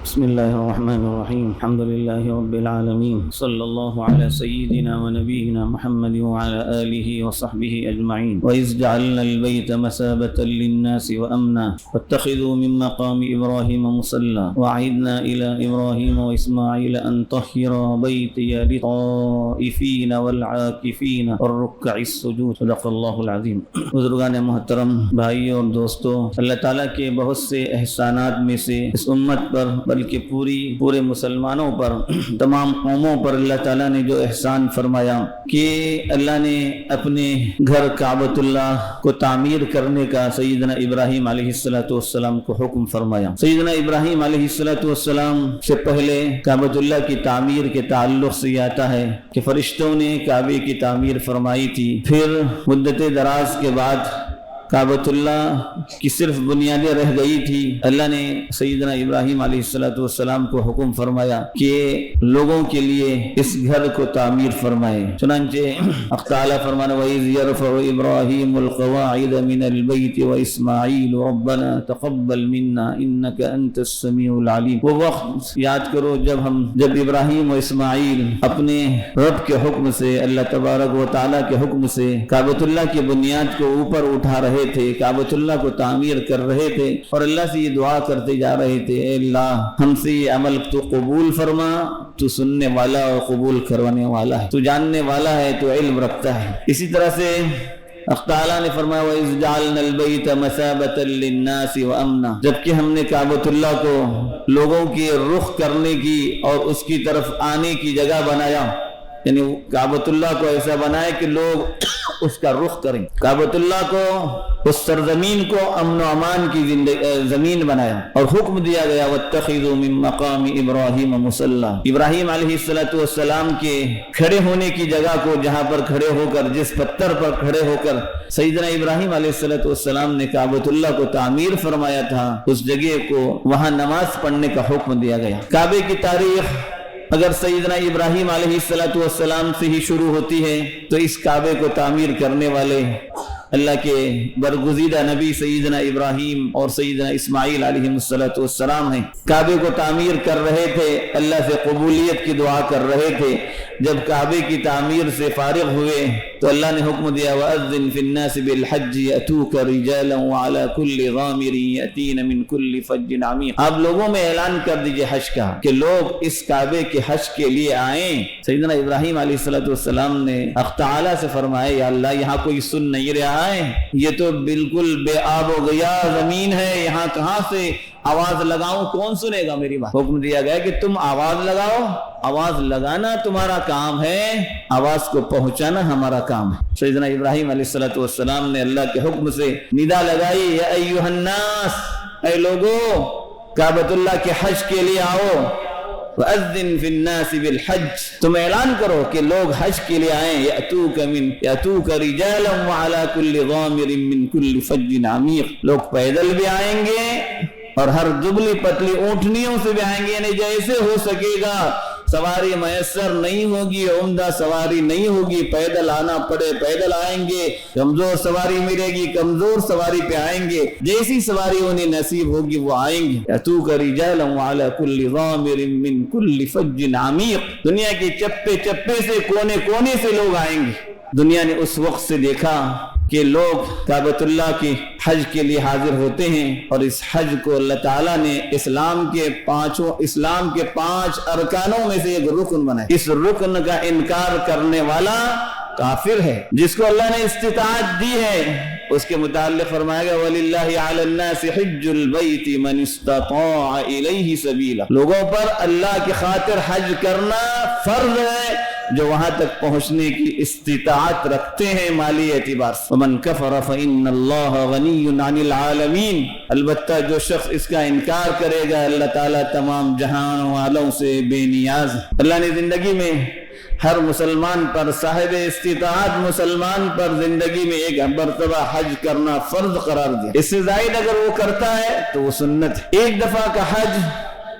بسم الله الرحمن الرحيم الحمد لله رب العالمين صلى الله على سيدنا ونبينا محمد وعلى آله وصحبه أجمعين وإذ جعلنا البيت مثابة للناس وأمنا واتخذوا من مقام إبراهيم مصلى وعهدنا إلى إبراهيم وإسماعيل أن طهر بيتي للطائفين والعاكفين والركع السجود صدق الله العظيم. بزرگان محترم، بھائیوں اور دوستوں، اللہ تعالیٰ کے بہت سے احسانات میں سے اس امت پر بلکہ پورے مسلمانوں پر، تمام قوموں پر اللہ تعالیٰ نے جو احسان فرمایا کہ اللہ نے اپنے گھر کعبۃ اللہ کو تعمیر کرنے کا سیدنا ابراہیم علیہ السلام کو حکم فرمایا. سیدنا ابراہیم علیہ السلام سے پہلے کعبۃ اللہ کی تعمیر کے تعلق سے یہ آتا ہے کہ فرشتوں نے کعبے کی تعمیر فرمائی تھی. پھر مدت دراز کے بعد کعبۃ اللہ کی صرف بنیادیں رہ گئی تھی. اللہ نے سیدنا ابراہیم علیہ السلام کو حکم فرمایا کہ لوگوں کے لیے اس گھر کو تعمیر فرمائے. چنانچہ حق تعالیٰ فرمانا وَإِذْ يَرْفَعُ إِبْرَاهِيمُ الْقَوَاعِدَ مِنَ الْبَيْتِ وَإِسْمَاعِيلُ رَبَّنَا تَقَبَّلْ مِنَّا إِنَّكَ أَنْتَ السَّمِيعُ الْعَلِيمُ. وہ وقت یاد کرو جب ابراہیم و اسماعیل اپنے رب کے حکم سے، اللہ تبارک و تعالیٰ کے حکم سے کعبۃ اللہ کی بنیاد کو اوپر اٹھا رہے تھے، کعبۃ اللہ کو تعمیر کر رہے تھے اور اللہ سے یہ دعا کرتے جا رہے تھے، اے اللہ ہم سے یہ عمل تو قبول فرما، تو سننے والا اور قبول کروانے والا ہے، تو جاننے والا ہے، تو علم رکھتا ہے. اسی طرح سے اللہ تعالیٰ نے فرمایا وَإِذْ جَعَلْنَا الْبَيْتَ مَثَابَةً لِلنَّاسِ وَأَمْنًا. جبکہ ہم نے کعبۃ اللہ کو لوگوں کے رخ کرنے کی اور اس کی طرف آنے کی جگہ بنایا، یعنی کعبۃ اللہ کو ایسا بنائے کہ لوگ اس کا رخ کریں. کعبۃ اللہ کو، اس سرزمین کو امن و امان کی زمین بنایا اور حکم دیا گیا وَاتَّخِذُوا مِن مَقَامِ إِبْرَاهِيمَ مُصَلًّى. ابراہیم علیہ السلام کے کھڑے ہونے کی جگہ کو، جہاں پر کھڑے ہو کر، جس پتھر پر کھڑے ہو کر سیدنا ابراہیم علیہ السلام نے کعبۃ اللہ کو تعمیر فرمایا تھا، اس جگہ کو وہاں نماز پڑھنے کا حکم دیا گیا. کعبے کی تاریخ اگر سیدنا ابراہیم علیہ السلام سے ہی شروع ہوتی ہے تو اس کعبے کو تعمیر کرنے والے اللہ کے برگزیدہ نبی سیدنا ابراہیم اور سیدنا اسماعیل علیہ السلام ہیں. کعبے کو تعمیر کر رہے تھے، اللہ سے قبولیت کی دعا کر رہے تھے. جب کعبے کی تعمیر سے فارغ ہوئے تو اللہ نے حکم دیا وَأَذِّنْ فِي النَّاسِ بِالْحَجِّ يَأْتُوكَ رِجَالًا وَعَلَى كُلِّ ضَامِرٍ يَأْتِينَ مِنْ كُلِّ فَجٍّ عَمِيقٍ. آپ لوگوں میں اعلان کر دیجئے حج کا کہ لوگ اس کعبے کے حج کے لیے آئیں. سیدنا ابراہیم علیہ السلام نے حق تعالیٰ سے فرمایا یا اللہ یہاں کوئی سن نہیں رہا ہے، یہ تو بالکل بے آب و گیا زمین ہے، یہاں کہاں سے آواز لگاؤں، کون سنے گا میری بات؟ حکم دیا گیا کہ تم آواز لگاؤ. آواز لگانا تمہارا کام ہے، آواز کو پہنچانا ہمارا کام ہے. سیدنا ابراہیم علیہ السلام نے اللہ کے حکم سے ندا لگائی یا ایھا الناس، اے لوگو کعبۃ اللہ کے حج کے لیے آؤ. وَأَذِّن فِي النَّاسِ بِالْحَجِّ، تم اعلان کرو کہ لوگ حج کے لیے آئیں. يَأْتُوكَ رِجَالًا وَعَلَى كُلِّ ضَامِرٍ مِّن كُلِّ فَجٍّ عَمِيقٍ. لوگ پیدل بھی آئیں گے اور ہر دبلی پتلی اونٹنیوں سے بھی آئیں گے، یعنی جیسے ہو سکے گا. سواری میسر نہیں ہوگی، عمدہ سواری نہیں ہوگی، پیدل آنا پڑے پیدل آئیں گے. کمزور سواری ملے گی، کمزور سواری پہ آئیں گے. جیسی سواری انہیں نصیب ہوگی وہ آئیں گے. يَأْتُوكَ رِجَالًا وَعَلَى كُلِّ ضَامِرٍ مِّن كُلِّ فَجٍّ عَمِيقٍ. دنیا کے چپے چپے سے، کونے کونے سے لوگ آئیں گے. دنیا نے اس وقت سے دیکھا کہ لوگ کعبۃ اللہ کی حج کے لیے حاضر ہوتے ہیں اور اس حج کو اللہ تعالیٰ نے اسلام کے 5 ارکانوں میں سے ایک رکن بنایا. اس رکن کا انکار کرنے والا کافر ہے. جس کو اللہ نے استطاعت دی ہے اس کے متعلق فرمایا گیا وَلِلَّهِ عَلَى النَّاسِ حِجُّ الْبَيْتِ مَنِ اسْتَطَاعَ إِلَيْهِ سَبِيلًا. لوگوں پر اللہ کی خاطر حج کرنا فرض ہے جو وہاں تک پہنچنے کی استطاعت رکھتے ہیں مالی اعتبار سے. وَمَنْ كَفَرَ فَإِنَّ اللَّهَ غَنِيٌّ عَنِ الْعَالَمِينَ. البتہ جو شخص اس کا انکار کرے گا اللہ تعالیٰ تمام جہان والوں سے بے نیاز ہے. اللہ نے زندگی میں ہر مسلمان پر، صاحب استطاعت مسلمان پر زندگی میں ایک مرتبہ حج کرنا فرض قرار دیا. اس سے زائد اگر وہ کرتا ہے تو وہ سنت ہے. ایک دفعہ کا حج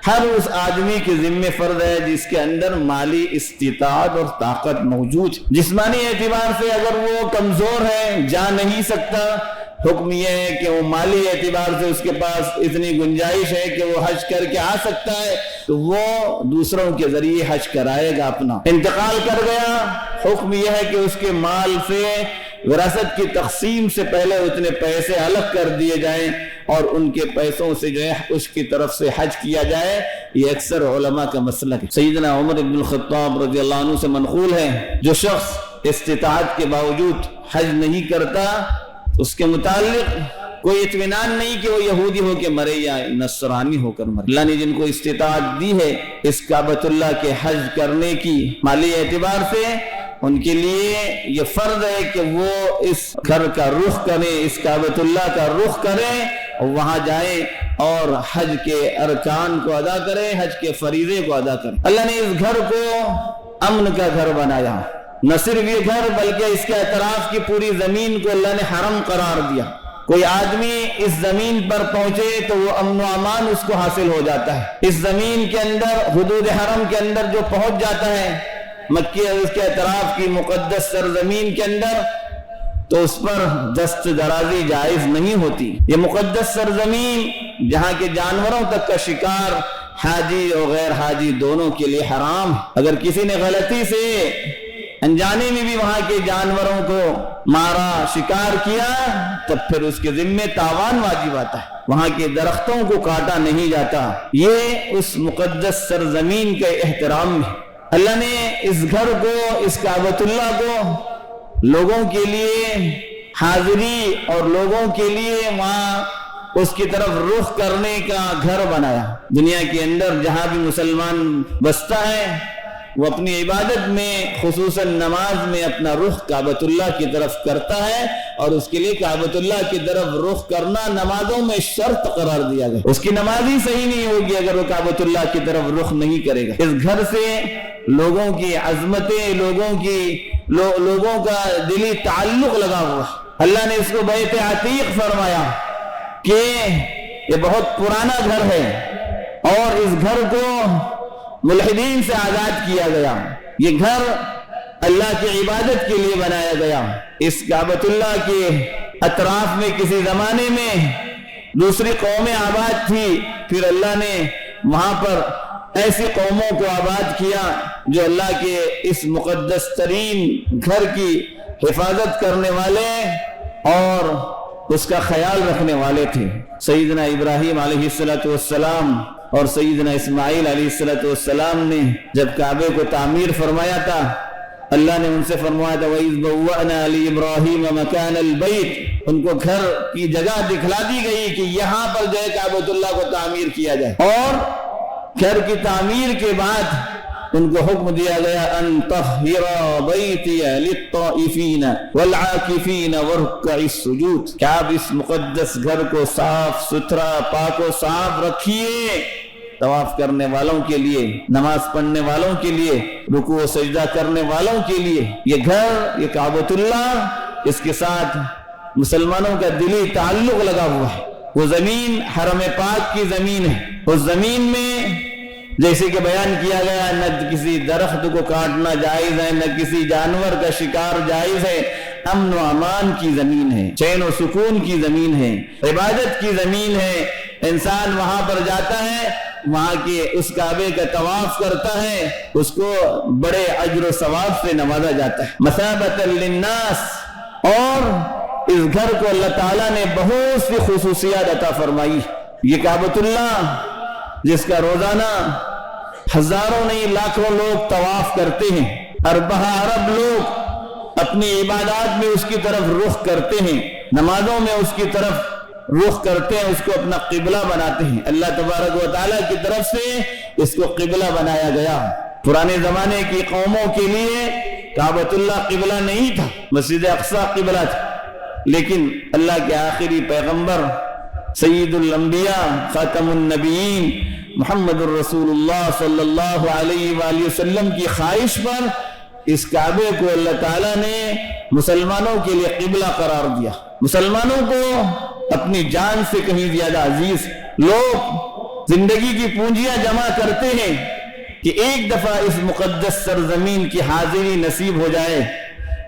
ہر اس آدمی کے ذمہ فرض ہے جس کے اندر مالی استطاعت اور طاقت موجود. جسمانی اعتبار سے اگر وہ کمزور ہے، جا نہیں سکتا، حکم یہ ہے کہ وہ مالی اعتبار سے اس کے پاس اتنی گنجائش ہے کہ وہ حج کر کے آ سکتا ہے تو وہ دوسروں کے ذریعے حج کرائے گا اپنا. انتقال کر گیا، حکم یہ ہے کہ اس کے مال سے وراثت کی تقسیم سے پہلے اتنے پیسے الگ کر دیے جائیں اور ان کے پیسوں سے جو ہے اس کی طرف سے حج کیا جائے. یہ اکثر علماء کا مسلک ہے. سیدنا عمر بن الخطاب رضی اللہ عنہ سے منقول ہے جو شخص استطاعت کے باوجود حج نہیں کرتا اس کے متعلق کوئی اطمینان نہیں کہ وہ یہودی ہو کے مرے یا نصرانی ہو کر مرے. اللہ نے جن کو استطاعت دی ہے اس کعبۃ اللہ کے حج کرنے کی مالی اعتبار سے، ان کے لیے یہ فرض ہے کہ وہ اس گھر کا رخ کریں، اس کعبۃ اللہ کا رخ کریں اور وہاں جائیں اور حج کے ارکان کو ادا کریں، حج کے فریضے کو ادا کریں. اللہ نے اس گھر کو امن کا گھر بنایا. نہ صرف یہ گھر بلکہ اس کے اطراف کی پوری زمین کو اللہ نے حرم قرار دیا. کوئی آدمی اس زمین پر پہنچے تو وہ امن و امان اس کو حاصل ہو جاتا ہے. اس زمین کے اندر، حدود حرم کے اندر جو پہنچ جاتا ہے مکہ اور اس کے اطراف کی مقدس سرزمین کے اندر، تو اس پر دست درازی جائز نہیں ہوتی. یہ مقدس سرزمین جہاں کے جانوروں تک کا شکار حاجی اور غیر حاجی دونوں کے لیے حرام ہے. اگر کسی نے غلطی سے انجانے میں بھی وہاں کے جانوروں کو مارا، شکار کیا، تب پھر اس کے ذمے تاوان واجب آتا ہے. وہاں کے درختوں کو کاٹا نہیں جاتا. یہ اس مقدس سرزمین کے احترام ہے. اللہ نے اس گھر کو، اس کعبۃ اللہ کو لوگوں کے لیے حاضری اور لوگوں کے لیے وہاں اس کی طرف رخ کرنے کا گھر بنایا. دنیا کے اندر جہاں بھی مسلمان بستا ہے وہ اپنی عبادت میں، خصوصاً نماز میں، اپنا رخ کعبۃ اللہ کی طرف کرتا ہے اور اس کے لیے کعبۃ اللہ کی طرف رخ کرنا نمازوں میں شرط قرار دیا گیا. اس کی نماز ہی صحیح نہیں ہوگی اگر وہ کعبۃ اللہ کی طرف رخ نہیں کرے گا. اس گھر سے لوگوں کی عظمتیں، لوگوں کا دلی تعلق لگا ہوا. اللہ نے اس کو بیت عتیق فرمایا کہ یہ بہت پرانا گھر ہے اور اس گھر کو ملحدین سے آزاد کیا گیا. یہ گھر اللہ کی عبادت کے لیے بنایا گیا. اس کعبۃ اللہ کے اطراف میں کسی زمانے میں دوسری قومیں آباد تھی، پھر اللہ نے وہاں پر ایسی قوموں کو آباد کیا جو اللہ کے اس مقدس ترین گھر کی حفاظت کرنے والے اور اس کا خیال رکھنے والے تھے. سیدنا ابراہیم علیہ السلام اور سیدنا اسماعیل علیہ السلام نے جب کعبے کو تعمیر فرمایا تھا، اللہ نے ان سے فرمایا تھا وَإِذْ بَوَّأْنَا لِإِبْرَاهِيمَ مَكَانَ الْبَيْتِ. ان کو گھر کی جگہ دکھلا دی گئی کہ یہاں پر جو ہے کعبۃ اللہ کو تعمیر کیا جائے. اور گھر کی تعمیر کے بعد ان کو حکم دیا گیا ان طہر بیتی للطائفین والعاکفین ورکع السجود، کہ آپ اس مقدس گھر کو صاف ستھرا، پاک و صاف رکھیے طواف کرنے والوں کے لیے، نماز پڑھنے والوں کے لیے، رکوع و سجدہ کرنے والوں کے لیے. یہ گھر، یہ کعبۃ اللہ، اس کے ساتھ مسلمانوں کا دلی تعلق لگا ہوا ہے. وہ زمین حرم پاک کی زمین ہے. اس زمین میں جیسے کہ بیان کیا گیا نہ کسی درخت کو کاٹنا جائز ہے، نہ کسی جانور کا شکار جائز ہے. امن و امان کی زمین ہے، چین و سکون کی زمین ہے، عبادت کی زمین ہے. انسان وہاں پر جاتا ہے، وہاں کے اس کعبے کا طواف کرتا ہے، اس کو بڑے اجر و ثواب سے نوازا جاتا ہے. مثابۃ للناس. اور اس گھر کو اللہ تعالیٰ نے بہت سی خصوصیات عطا فرمائی. یہ کعبۃ اللہ جس کا روزانہ ہزاروں نہیں لاکھوں لوگ طواف کرتے ہیں، اربہ ارب لوگ اپنی عبادات میں اس کی طرف رخ کرتے ہیں، نمازوں میں اس کی طرف رخ کرتے ہیں، اس کو اپنا قبلہ بناتے ہیں. اللہ تبارک و تعالیٰ کی طرف سے اس کو قبلہ بنایا گیا. پرانے زمانے کی قوموں کے لیے کعبۃ اللہ قبلہ نہیں تھا، مسجد اقصی قبلہ تھا. لیکن اللہ کے آخری پیغمبر سید الانبیاء خاتم النبیین محمد الرسول اللہ صلی اللہ علیہ وآلہ وسلم کی خواہش پر اس کعبے کو اللہ تعالیٰ نے مسلمانوں کے لیے قبلہ قرار دیا. مسلمانوں کو اپنی جان سے کہیں زیادہ عزیز. لوگ زندگی کی پونجیاں جمع کرتے ہیں کہ ایک دفعہ اس مقدس سرزمین کی حاضری نصیب ہو جائے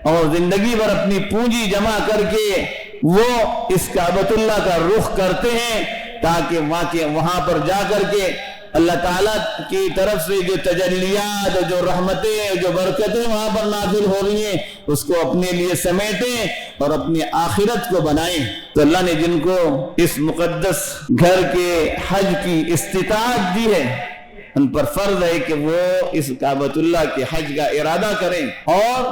اور زندگی بھر اپنی پونجی جمع کر کے وہ اس کعبۃ اللہ کا رخ کرتے ہیں تاکہ وہاں پر جا کر کے اللہ تعالیٰ کی طرف سے جو تجلیات، جو رحمتیں، جو برکتیں وہاں پر نازل ہو رہی ہیں اس کو اپنے لیے سمیٹیں اور اپنی آخرت کو بنائیں۔ تو اللہ نے جن کو اس مقدس گھر کے حج کی استطاعت دی ہے ان پر فرض ہے کہ وہ اس کعبۃ اللہ کے حج کا ارادہ کریں اور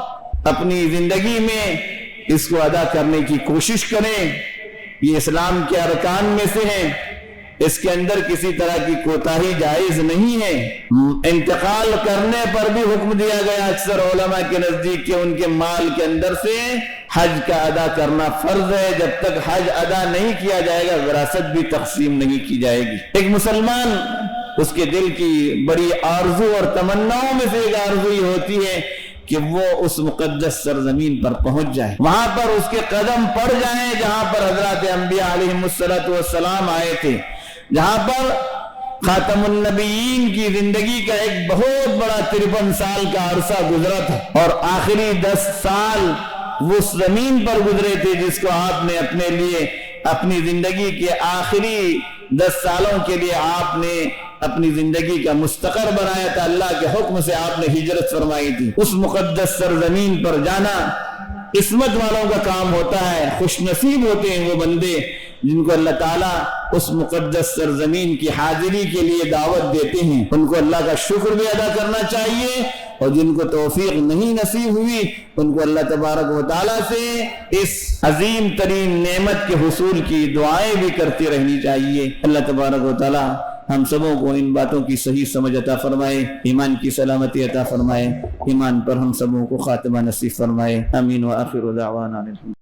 اپنی زندگی میں اس کو ادا کرنے کی کوشش کریں۔ یہ اسلام کے ارکان میں سے ہیں، اس کے اندر کسی طرح کی کوتاہی جائز نہیں ہے۔ انتقال کرنے پر بھی حکم دیا گیا اکثر علماء کے نزدیک کہ ان کے مال کے اندر سے حج کا ادا کرنا فرض ہے۔ جب تک حج ادا نہیں کیا جائے گا وراثت بھی تقسیم نہیں کی جائے گی۔ ایک مسلمان اس کے دل کی بڑی آرزو اور تمناؤں میں سے ایک آرزو یہ ہوتی ہے کہ وہ اس مقدس سرزمین پر پہنچ جائے، وہاں پر اس کے قدم پڑ جائیں جہاں پر حضرات انبیاء علیہم السلام آئے تھے، جہاں پر خاتم النبیین کی زندگی کا ایک بہت بڑا 53 سال کا عرصہ گزرا تھا اور آخری 10 سال وہ زمین پر گزرے تھے جس کو آپ نے اپنے لیے اپنی زندگی کے آخری 10 سالوں کے لیے آپ نے اپنی زندگی کا مستقر بنایا تھا۔ اللہ کے حکم سے آپ نے ہجرت فرمائی تھی۔ اس مقدس سرزمین پر جانا قسمت والوں کا کام ہوتا ہے، خوش نصیب ہوتے ہیں وہ بندے جن کو اللہ تعالیٰ اس مقدس سرزمین کی حاضری کے لیے دعوت دیتے ہیں۔ ان کو اللہ کا شکر بھی ادا کرنا چاہیے، اور جن کو توفیق نہیں نصیب ہوئی ان کو اللہ تبارک و تعالیٰ سے اس عظیم ترین نعمت کے حصول کی دعائیں بھی کرتی رہنی چاہیے۔ اللہ تبارک و تعالیٰ ہم سبوں کو ان باتوں کی صحیح سمجھ عطا فرمائے، ایمان کی سلامتی عطا فرمائے، ایمان پر ہم سبوں کو خاتمہ نصیب فرمائے۔ آمین وآخر دعوانا الحمد